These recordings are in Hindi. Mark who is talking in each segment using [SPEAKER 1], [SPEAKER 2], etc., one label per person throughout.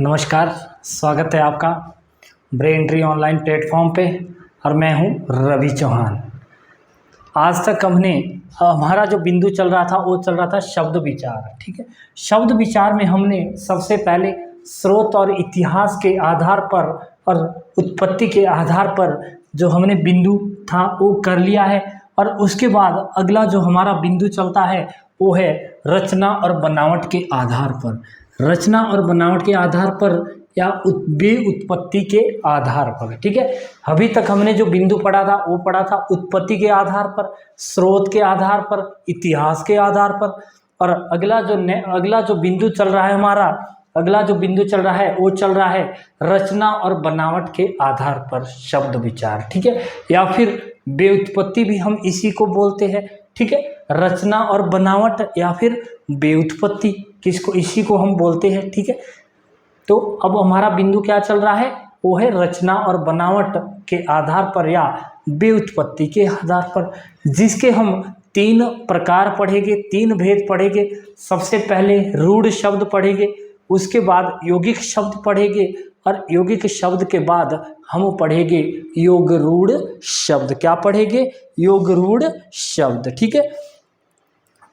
[SPEAKER 1] नमस्कार, स्वागत है आपका ब्रेन ट्री ऑनलाइन प्लेटफॉर्म पे। और मैं हूं रवि चौहान। आज तक हमारा जो बिंदु चल रहा था वो चल रहा था शब्द विचार। ठीक है, शब्द विचार में हमने सबसे पहले स्रोत और इतिहास के आधार पर और उत्पत्ति के आधार पर जो हमने बिंदु था वो कर लिया है। और उसके बाद अगला जो हमारा बिंदु चलता है वो है रचना और बनावट के आधार पर। रचना और बनावट के आधार पर या उत्पत्ति के आधार पर। ठीक है, अभी तक हमने जो बिंदु पढ़ा था वो पढ़ा था उत्पत्ति के आधार पर, स्रोत के आधार पर, इतिहास के आधार पर। और अगला जो बिंदु चल रहा है हमारा, अगला जो बिंदु चल रहा है वो चल रहा है रचना और बनावट के आधार पर शब्द विचार। ठीक है, या फिर व्युत्पत्ति भी हम इसी को बोलते हैं। ठीक है, रचना और बनावट या फिर व्युत्पत्ति इसी को हम बोलते हैं। ठीक है, तो अब हमारा बिंदु क्या चल रहा है वो है रचना और बनावट के आधार पर या व्युत्पत्ति के आधार पर, जिसके हम 3 प्रकार पढ़ेंगे, 3 भेद पढ़ेंगे। सबसे पहले रूढ़ शब्द पढ़ेंगे, उसके बाद यौगिक शब्द पढ़ेंगे और यौगिक शब्द के बाद हम पढ़ेंगे योग रूढ़ शब्द। क्या पढ़ेंगे? योग रूढ़ शब्द। ठीक है,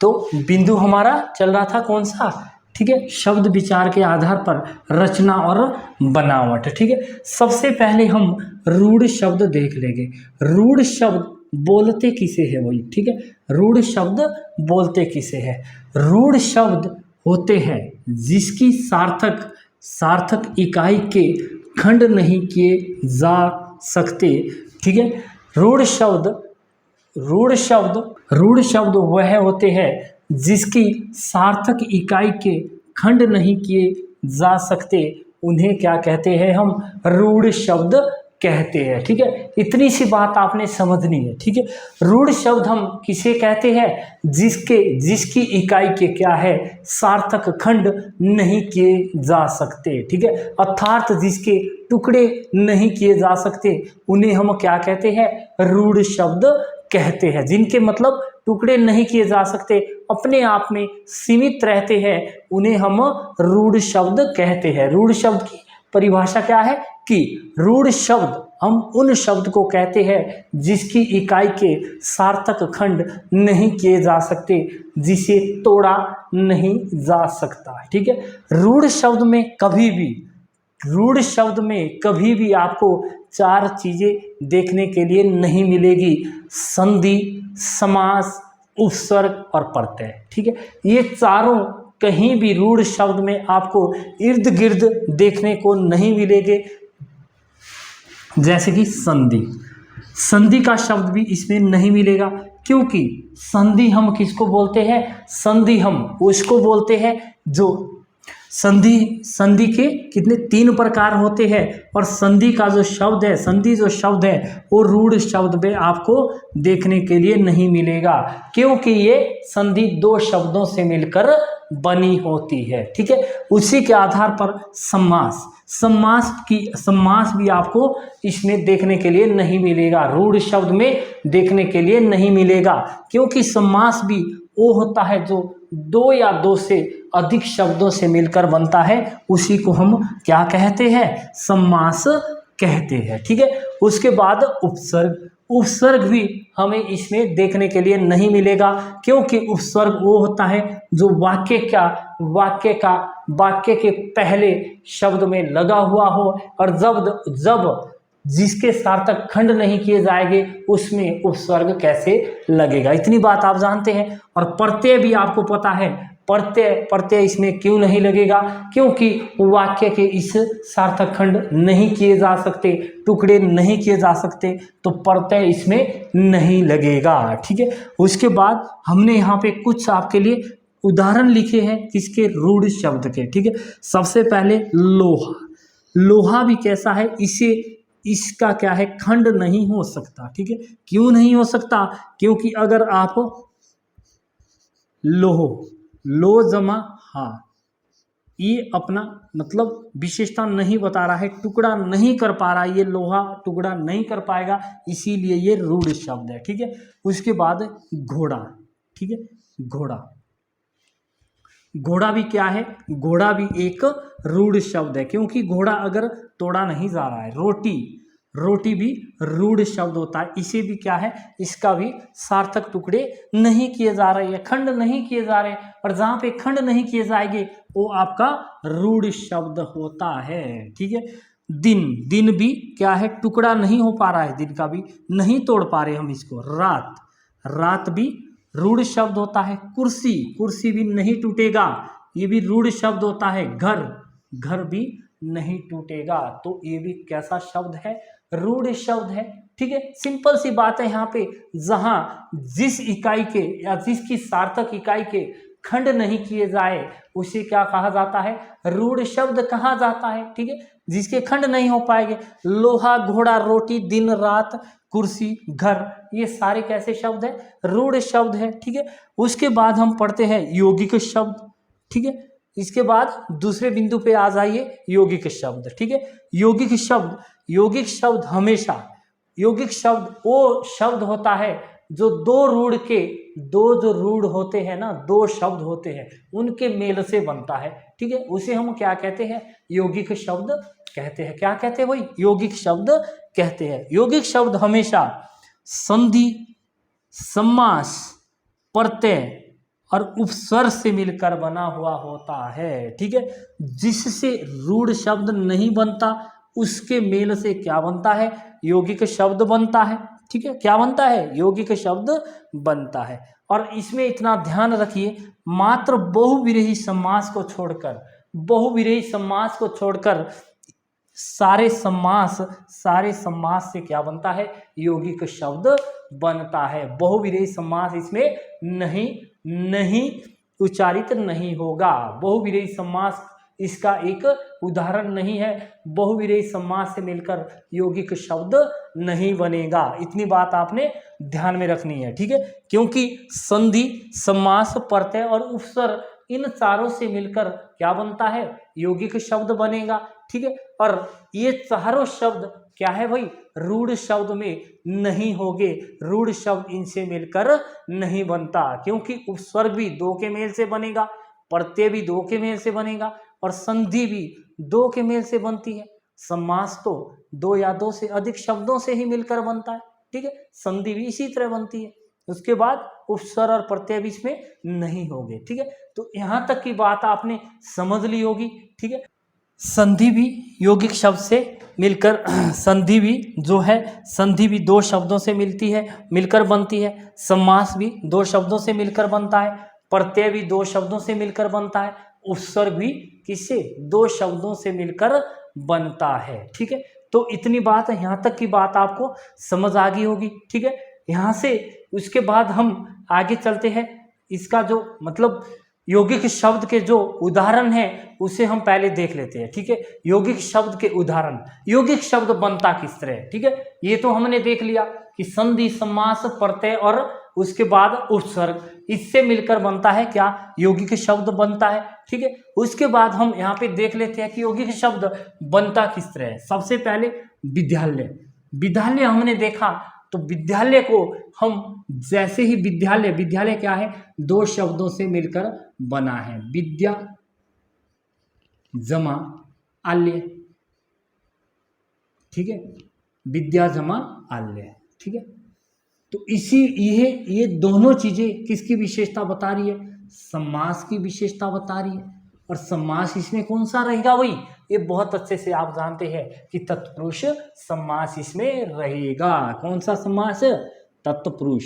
[SPEAKER 1] तो बिंदु हमारा चल रहा था कौन सा? ठीक है, शब्द विचार के आधार पर रचना और बनावट। ठीक है, सबसे पहले हम रूढ़ शब्द देख लेंगे। रूढ़ शब्द बोलते किसे है वही। ठीक है, रूढ़ शब्द बोलते किसे है? रूढ़ शब्द होते हैं जिसकी सार्थक इकाई के खंड नहीं किए जा सकते। ठीक है, रूढ़ शब्द वह होते हैं जिसकी सार्थक इकाई के खंड नहीं किए जा सकते, उन्हें क्या कहते हैं? हम रूढ़ शब्द कहते हैं। ठीक है, इतनी सी बात आपने समझनी है। ठीक है, रूढ़ शब्द हम किसे कहते हैं? जिसकी इकाई के क्या है? सार्थक खंड नहीं किए जा सकते। ठीक है, अर्थात जिसके टुकड़े नहीं किए जा सकते उन्हें हम क्या कहते हैं? रूढ़ शब्द कहते हैं। जिनके मतलब टुकड़े नहीं किए जा सकते, अपने आप में सीमित रहते हैं, उन्हें हम रूढ़ शब्द कहते हैं। रूढ़ शब्द की परिभाषा क्या है कि रूढ़ शब्द हम उन शब्द को कहते हैं जिसकी इकाई के सार्थक खंड नहीं किए जा सकते, जिसे तोड़ा नहीं जा सकता। ठीक है, रूढ़ शब्द में कभी भी आपको 4 चीजें देखने के लिए नहीं मिलेगी: संधि, समास, उपसर्ग और प्रत्यय। ठीक है, ये चारों कहीं भी रूढ़ शब्द में आपको इर्द गिर्द देखने को नहीं मिलेंगे। जैसे कि संधि का शब्द भी इसमें नहीं मिलेगा, क्योंकि संधि हम किसको बोलते हैं? संधि हम उसको बोलते हैं जो संधि के कितने 3 प्रकार होते हैं। और संधि जो शब्द है वो रूढ़ शब्द में आपको देखने के लिए नहीं मिलेगा, क्योंकि ये संधि 2 शब्दों से मिलकर बनी होती है। ठीक है, उसी के आधार पर समास भी आपको इसमें देखने के लिए नहीं मिलेगा, रूढ़ शब्द में देखने के लिए नहीं मिलेगा, क्योंकि समास भी वो होता है जो 2 या 2 से अधिक शब्दों से मिलकर बनता है, उसी को हम क्या कहते हैं? समास कहते हैं। ठीक है, उसके बाद उपसर्ग भी हमें इसमें देखने के लिए नहीं मिलेगा, क्योंकि उपसर्ग वो होता है जो वाक्य के पहले शब्द में लगा हुआ हो, और जब जिसके सार्थक खंड नहीं किए जाएंगे उसमें उपसर्ग कैसे लगेगा, इतनी बात आप जानते हैं। और प्रत्यय भी आपको पता है, प्रत्यय इसमें क्यों नहीं लगेगा? क्योंकि वाक्य के इस सार्थक खंड नहीं किए जा सकते, टुकड़े नहीं किए जा सकते, तो प्रत्यय इसमें नहीं लगेगा। ठीक है, उसके बाद हमने यहाँ पे कुछ आपके लिए उदाहरण लिखे हैं किसके? रूढ़ शब्द के। ठीक है, सबसे पहले लोहा भी कैसा है? इसका क्या है? खंड नहीं हो सकता। ठीक है, क्यों नहीं हो सकता? क्योंकि अगर आप लो जमा हा, ये अपना मतलब विशेषता नहीं बता रहा है, टुकड़ा नहीं कर पा रहा है, ये लोहा टुकड़ा नहीं कर पाएगा, इसीलिए ये रूढ़ शब्द है। ठीक है, उसके बाद घोड़ा। ठीक है, घोड़ा भी क्या है, घोड़ा भी एक रूढ़ शब्द है, क्योंकि घोड़ा अगर तोड़ा नहीं जा रहा है, रोटी भी रूढ़ शब्द होता है, इसे भी क्या है, इसका भी सार्थक टुकड़े नहीं किए जा रहे हैं, खंड नहीं किए जा रहे हैं, और जहां पे खंड नहीं किए जाएंगे वो आपका रूढ़ शब्द होता है। ठीक है, दिन भी क्या है, टुकड़ा नहीं हो पा रहा है, दिन का भी नहीं तोड़ पा रहे हम इसको। रात भी रूढ़ शब्द होता है। कुर्सी भी नहीं टूटेगा, ये भी रूढ़ शब्द होता है। घर भी नहीं टूटेगा, तो ये भी कैसा शब्द है, रूढ़ शब्द है। ठीक है, सिंपल सी बात है यहाँ पे, जहां जिस इकाई के या जिसकी सार्थक इकाई के खंड नहीं किए जाए उसे क्या कहा जाता है, रूढ़ शब्द कहा जाता है। ठीक है, जिसके खंड नहीं हो पाएंगे, लोहा, घोड़ा, रोटी, दिन, रात, कुर्सी, घर, ये सारे कैसे शब्द है, रूढ़ शब्द है। ठीक है, उसके बाद हम पढ़ते हैं यौगिक शब्द। ठीक है, इसके बाद दूसरे बिंदु पे आ जाइए, यौगिक शब्द। ठीक है, यौगिक शब्द हमेशा, यौगिक शब्द वो शब्द होता है जो दो रूढ़ होते हैं ना, दो शब्द होते हैं, उनके मेल से बनता है। ठीक है, उसे हम क्या कहते हैं, यौगिक शब्द कहते हैं। क्या कहते हैं भाई, यौगिक शब्द कहते हैं। यौगिक शब्द हमेशा संधि, समास, प्रत्यय और उपसर्ग से मिलकर बना हुआ होता है। ठीक है, जिससे रूढ़ शब्द नहीं बनता उसके मेल से क्या बनता है, यौगिक शब्द बनता है। ठीक है, क्या बनता है, यौगिक शब्द बनता है। और इसमें इतना ध्यान रखिए, मात्र बहुविरेही समास को छोड़कर सारे समास से क्या बनता है, यौगिक शब्द बनता है। बहुविरेही समास इसमें नहीं उच्चारित नहीं होगा। बहुविरेही समास इसका एक उदाहरण नहीं है। बहुविरेही समास से मिलकर यौगिक शब्द नहीं बनेगा, इतनी बात आपने ध्यान में रखनी है। ठीक है, क्योंकि संधि, समास, प्रत्यय और उपसर्ग इन चारों से मिलकर क्या बनता है, यौगिक शब्द बनेगा। ठीक है, और ये चारों शब्द क्या है भाई, रूढ़ शब्द में नहीं होंगे, रूढ़ शब्द इनसे मिलकर नहीं बनता, क्योंकि उपसर्ग भी दो के मेल से बनेगा, प्रत्यय भी दो के मेल से बनेगा और संधि भी दो के मेल से बनती है। समास तो दो या दो से अधिक शब्दों से ही मिलकर बनता है। ठीक है, संधि भी इसी तरह बनती है। उसके बाद उपसर्ग और प्रत्यय भी इसमें नहीं होंगे। ठीक है, तो यहाँ तक की बात आपने समझ ली होगी। ठीक है, संधि भी यौगिक शब्द से मिलकर, संधि भी दो शब्दों से मिलकर बनती है। समास भी दो शब्दों से मिलकर बनता है, प्रत्यय भी दो शब्दों से मिलकर बनता है, उपसर्ग भी किससे, दो शब्दों से मिलकर बनता है। ठीक है, तो इतनी बात है, यहाँ तक की बात आपको समझ आ गई होगी। ठीक है, यहाँ से उसके बाद हम आगे चलते हैं। इसका जो मतलब यौगिक शब्द के जो उदाहरण है उसे हम पहले देख लेते हैं। ठीक है, यौगिक शब्द के उदाहरण, यौगिक शब्द बनता किस तरह है। ठीक है, ये तो हमने देख लिया कि संधि, समास, प्रत्यय और उसके बाद उपसर्ग, इससे मिलकर बनता है क्या, यौगिक शब्द बनता है। ठीक है, उसके बाद हम यहाँ पे देख लेते हैं कि यौगिक शब्द बनता किस तरह है। सबसे पहले विद्यालय हमने देखा, तो विद्यालय को हम जैसे ही विद्यालय क्या है, दो शब्दों से मिलकर बना है, विद्या जमा आल्य। ठीक है, विद्या जमा आल्य। ठीक है, तो ये दोनों चीजें किसकी विशेषता बता रही है, समास की विशेषता बता रही है। और समास इसमें कौन सा रहेगा भाई, ये बहुत अच्छे से आप जानते हैं कि तत्पुरुष समास इसमें रहेगा। कौन सा समास, तत्पुरुष।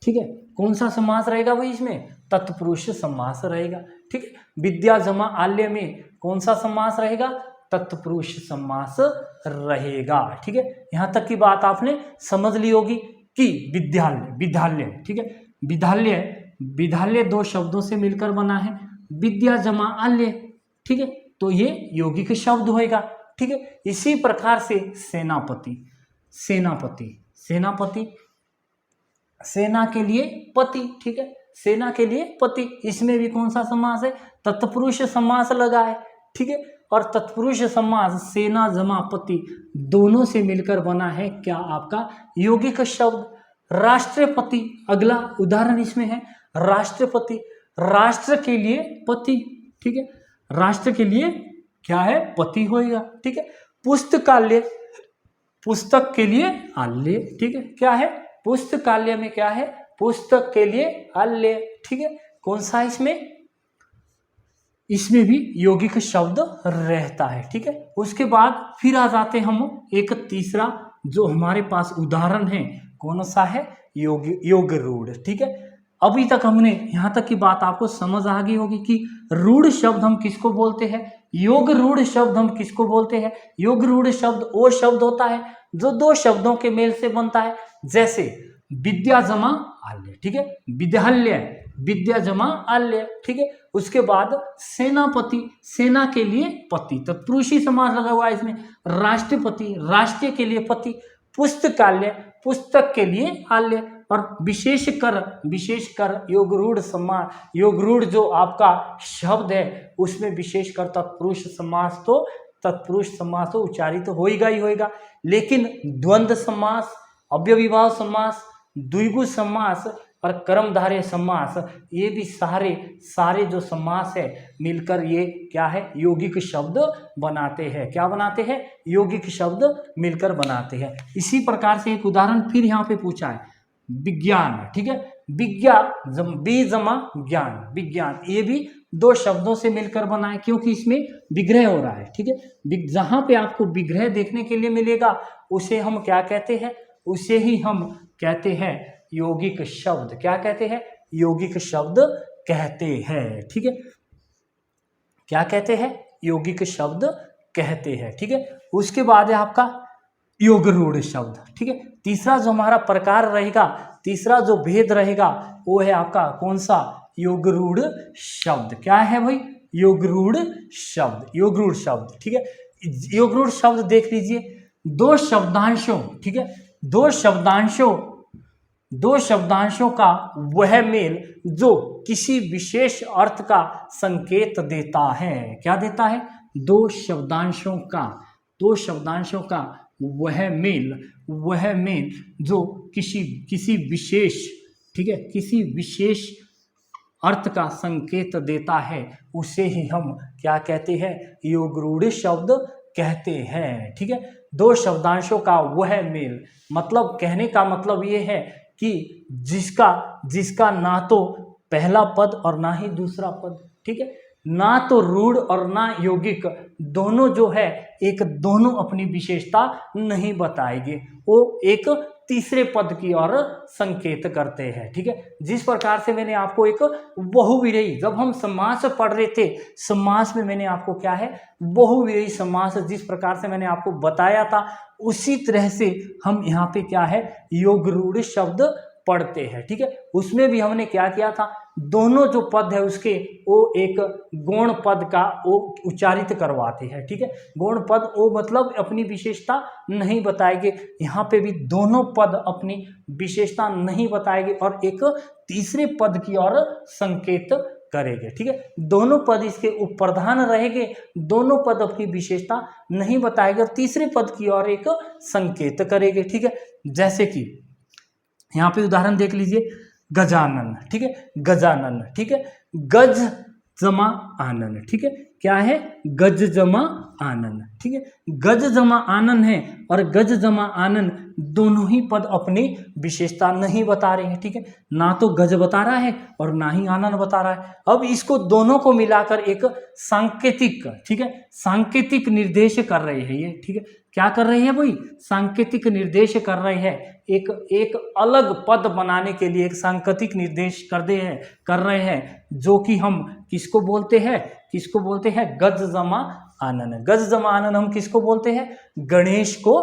[SPEAKER 1] ठीक है, कौन सा समास रहेगा भाई इसमें, तत्पुरुष समास रहेगा। ठीक है, विद्या जमा आल्य में कौन सा समास रहेगा, तत्पुरुष समास रहेगा। ठीक है, यहां तक की बात आपने समझ ली होगी कि विद्यालय। ठीक है, विद्यालय दो शब्दों से मिलकर बना है, विद्या जमा आल्य। ठीक है, तो ये यौगिक शब्द होएगा। ठीक है, इसी प्रकार से सेनापति, सेना के लिए पति। ठीक है, सेना के लिए पति, इसमें भी कौन सा समास है, तत्पुरुष समास लगा है। ठीक है, और तत्पुरुष समास सेना जमा पति दोनों से मिलकर बना है क्या, आपका यौगिक शब्द। राष्ट्रपति, अगला उदाहरण इसमें है, राष्ट्रपति, राष्ट्र के लिए पति, ठीक है, राष्ट्र के लिए क्या है, पति होएगा, ठीक है। पुस्तकालय, पुस्तक के लिए आलय, ठीक है, क्या है, पुस्तकालय में क्या है, पुस्तक के लिए आलय, ठीक है। कौन सा इसमें, इसमें भी यौगिक शब्द रहता है, ठीक है। उसके बाद फिर आ जाते हम एक तीसरा जो हमारे पास उदाहरण है, कौन सा है, योग रूढ़, ठीक है। अभी तक हमने यहाँ तक की बात आपको समझ आ गई होगी कि रूढ़ शब्द हम किसको बोलते हैं, योग रूढ़ शब्द हम किसको बोलते हैं। योग रूढ़ शब्द वो शब्द होता है जो दो शब्दों के मेल से बनता है, जैसे विद्या जमा आल्य, ठीक है, विद्यालय, विद्या जमा आल्य, ठीक है। उसके बाद सेनापति, सेना के लिए पति, तत्पुरुषी समास लगा हुआ है इसमें। राष्ट्रपति, राष्ट्र के लिए पति। पुस्तकालय, पुस्तक के लिए आल्य। और विशेषकर, विशेषकर योग रूढ़ समास, योग रूढ़ जो आपका शब्द है उसमें विशेषकर तत्पुरुष समास तो, तत्पुरुष समास तो उच्चारित तो होएगा ही होएगा, लेकिन द्वंद्व समास, अव्ययीभाव समास, द्विगु समास और कर्मधारय समास, ये भी सारे सारे जो समास है मिलकर ये क्या है, यौगिक शब्द बनाते हैं। क्या बनाते हैं, यौगिक शब्द मिलकर बनाते हैं। इसी प्रकार से एक उदाहरण फिर यहाँ पे पूछा है, विज्ञान, ठीक है, बी जमा ज्ञान, विज्ञान, ये भी दो शब्दों से मिलकर बना है, क्योंकि इसमें विग्रह हो रहा है, ठीक है। जहां पे आपको विग्रह देखने के लिए मिलेगा उसे हम क्या कहते हैं, उसे ही हम कहते हैं यौगिक शब्द। क्या कहते हैं, यौगिक शब्द कहते हैं, ठीक है। क्या कहते हैं, यौगिक शब्द कहते हैं, ठीक है। उसके बाद है आपका योग रूढ़ शब्द, ठीक है। तीसरा जो हमारा प्रकार रहेगा, तीसरा जो भेद रहेगा वो है आपका कौन सा, योग रूढ़ शब्द। क्या है भाई, योग रूढ़ शब्द, योग रूढ़ शब्द, ठीक है। योग रूढ़ शब्द देख लीजिए, दो शब्दांशों, ठीक है, दो शब्दांशों का वह मेल जो किसी विशेष अर्थ का संकेत देता है। क्या देता है, दो शब्दांशों का वह मेल जो किसी विशेष, ठीक है, किसी विशेष अर्थ का संकेत देता है, उसे ही हम क्या कहते हैं, योग रूढ़ शब्द कहते हैं, ठीक है। दो शब्दांशों का वह मेल, मतलब कहने का मतलब ये है कि जिसका ना तो पहला पद और ना ही दूसरा पद, ठीक है, ना तो रूढ़ और ना यौगिक, दोनों जो है एक, दोनों अपनी विशेषता नहीं बताएंगे, वो एक तीसरे पद की ओर संकेत करते हैं, ठीक है। जिस प्रकार से मैंने आपको एक बहुविरेयी, जब हम समास पढ़ रहे थे, समास में मैंने आपको क्या है, बहुविरेयी समास जिस प्रकार से मैंने आपको बताया था, उसी तरह से हम यहाँ पे क्या है, योग रूढ़ शब्द पढ़ते हैं, ठीक है। उसमें भी हमने क्या किया था, दोनों जो पद है उसके वो एक गौण पद का वो उच्चारित करवाते हैं, ठीक है। गौण पद वो मतलब अपनी विशेषता नहीं बताएंगे, यहाँ पे भी दोनों पद अपनी विशेषता नहीं बताएंगे और एक तीसरे पद की ओर संकेत करेंगे, ठीक है। दोनों पद इसके उपप्रधान रहेंगे, दोनों पद अपनी विशेषता नहीं बताएंगे और तीसरे पद की ओर एक संकेत करेंगे, ठीक है। जैसे कि यहाँ पे उदाहरण देख लीजिए, गजानन, ठीक है, गजानन, ठीक है, गज जमा आनन, ठीक है, क्या है, गज जमा आनन, ठीक है। गज जमा आनन है और गज जमा आनन दोनों ही पद अपनी विशेषता नहीं बता रहे हैं, ठीक है, ना तो गज बता रहा है और ना ही आनन बता रहा है। अब इसको दोनों को मिलाकर एक सांकेतिक, ठीक है, सांकेतिक निर्देश कर रहे हैं ये, ठीक है। क्या कर रहे हैं भाई, सांकेतिक निर्देश कर रहे हैं, एक अलग पद बनाने के लिए एक सांकेतिक निर्देश कर रहे हैं, जो कि हम किसको बोलते हैं, गज जमा आनन। गज जमा आनन हम किसको बोलते हैं, गणेश को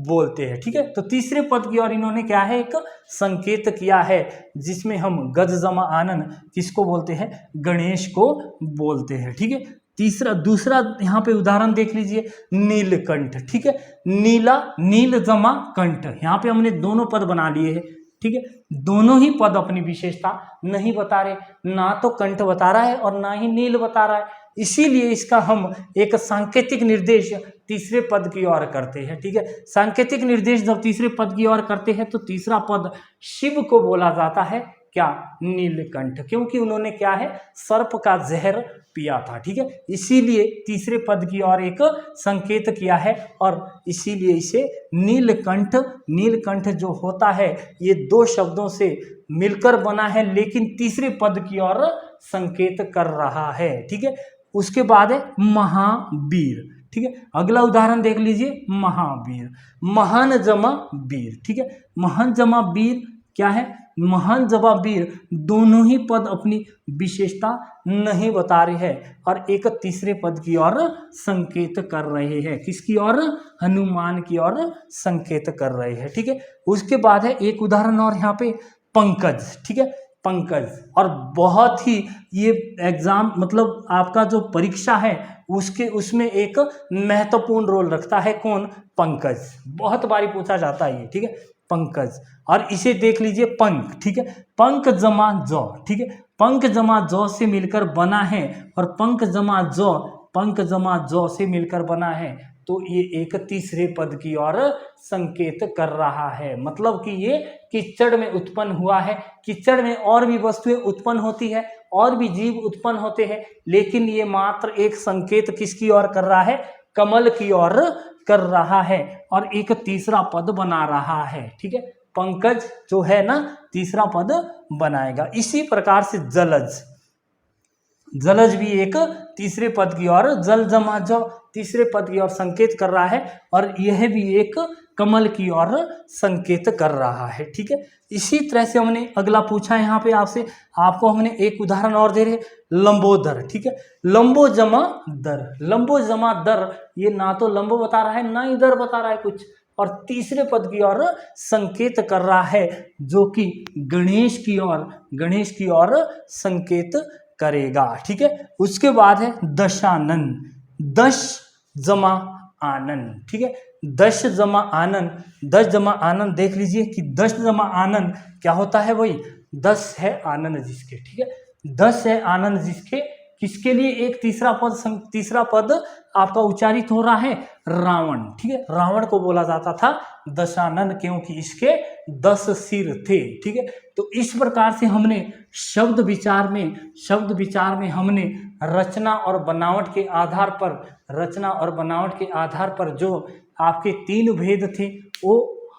[SPEAKER 1] बोलते हैं, ठीक है। तो तीसरे पद की ओर इन्होंने क्या है, एक संकेत किया है, जिसमें हम गज जमा आनन किसको बोलते हैं, गणेश को बोलते हैं, ठीक है। दूसरा यहाँ पे उदाहरण देख लीजिए, नीलकंठ, ठीक है, नील जमा कंठ, यहाँ पे हमने दोनों पद बना लिए हैं, ठीक है। दोनों ही पद अपनी विशेषता नहीं बता रहे, ना तो कंठ बता रहा है और ना ही नील बता रहा है, इसीलिए इसका हम एक सांकेतिक निर्देश तीसरे पद की ओर करते हैं, ठीक है। सांकेतिक निर्देश जब तीसरे पद की ओर करते हैं तो तीसरा पद शिव को बोला जाता है, क्या, नीलकंठ, क्योंकि उन्होंने क्या है, सर्प का जहर पिया था। ठीक है, इसीलिए तीसरे पद की ओर एक संकेत किया है और इसीलिए इसे नीलकंठ, नीलकंठ जो होता है ये दो शब्दों से मिलकर बना है लेकिन तीसरे पद की ओर संकेत कर रहा है। ठीक है, उसके बाद है महावीर। ठीक है, अगला उदाहरण देख लीजिए, महावीर, महान जमा वीर। ठीक है, महान जमा वीर क्या है, महान जमा वीर, दोनों ही पद अपनी विशेषता नहीं बता रहे हैं और एक तीसरे पद की ओर संकेत कर रहे हैं। किसकी ओर, हनुमान की ओर संकेत कर रहे हैं। ठीक है, उसके बाद है एक उदाहरण और यहाँ पे पंकज। ठीक है, पंकज, और बहुत ही ये एग्जाम मतलब आपका जो परीक्षा है उसमें एक महत्वपूर्ण रोल रखता है। कौन, पंकज, बहुत बारी पूछा जाता है ये। ठीक है, पंकज, और इसे देख लीजिए पंख। ठीक है, पंख जमा जौ। ठीक है, पंख जमा जौ से मिलकर बना है और पंख जमा जौ, पंख जमा जौ से मिलकर बना है तो ये एक तीसरे पद की ओर संकेत कर रहा है। मतलब कि ये कीचड़ में उत्पन्न हुआ है। कीचड़ में और भी वस्तुएं उत्पन्न होती है, और भी जीव उत्पन्न होते हैं, लेकिन ये मात्र एक संकेत किसकी ओर कर रहा है, कमल की ओर कर रहा है और एक तीसरा पद बना रहा है। ठीक है, पंकज जो है ना तीसरा पद बनाएगा। इसी प्रकार से जलज, जलज भी एक तीसरे पद की ओर, जल जमा जो तीसरे पद की ओर संकेत कर रहा है और यह भी एक कमल की ओर संकेत कर रहा है। ठीक है, इसी तरह से हमने अगला पूछा यहाँ पे आपसे, आपको हमने एक उदाहरण और दे रहे, लंबोदर। ठीक है, लंबो जमा दर, लंबो जमा दर, ये ना तो लंबो बता रहा है ना ही दर बता रहा है कुछ, और तीसरे पद की ओर संकेत कर रहा है जो कि गणेश की ओर, गणेश की ओर संकेत करेगा। ठीक है, उसके बाद है दशानन, दश जमा आनंद। ठीक है, दश जमा आनंद, दश जमा आनंद देख लीजिए कि दश जमा आनंद क्या होता है, वही 10 है आनंद जिसके। ठीक है, 10 है आनंद जिसके, किसके लिए एक तीसरा पद आपका उच्चारित हो रहा है, रावण। ठीक है, रावण को बोला जाता था दशानन क्योंकि इसके 10 सिर थे। ठीक है, तो इस प्रकार से हमने शब्द विचार में हमने रचना और बनावट के आधार पर जो आपके 3 भेद थे वो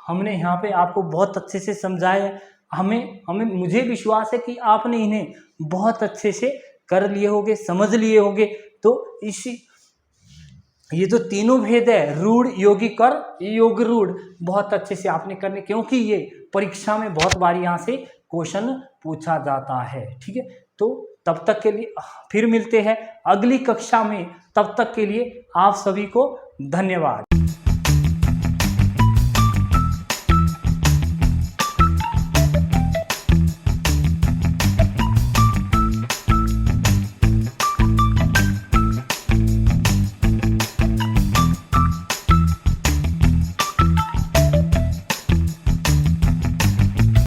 [SPEAKER 1] हमने यहाँ पे आपको बहुत अच्छे से समझाया। मुझे विश्वास है कि आपने इन्हें बहुत अच्छे से कर लिए होगे, समझ लिए होगे। तो ये जो तीनों भेद है, रूढ़, यौगिक और योग रूढ़, बहुत अच्छे से आपने करने, क्योंकि ये परीक्षा में बहुत बार यहाँ से क्वेश्चन पूछा जाता है। ठीक है, तो तब तक के लिए फिर मिलते हैं अगली कक्षा में, तब तक के लिए आप सभी को धन्यवाद।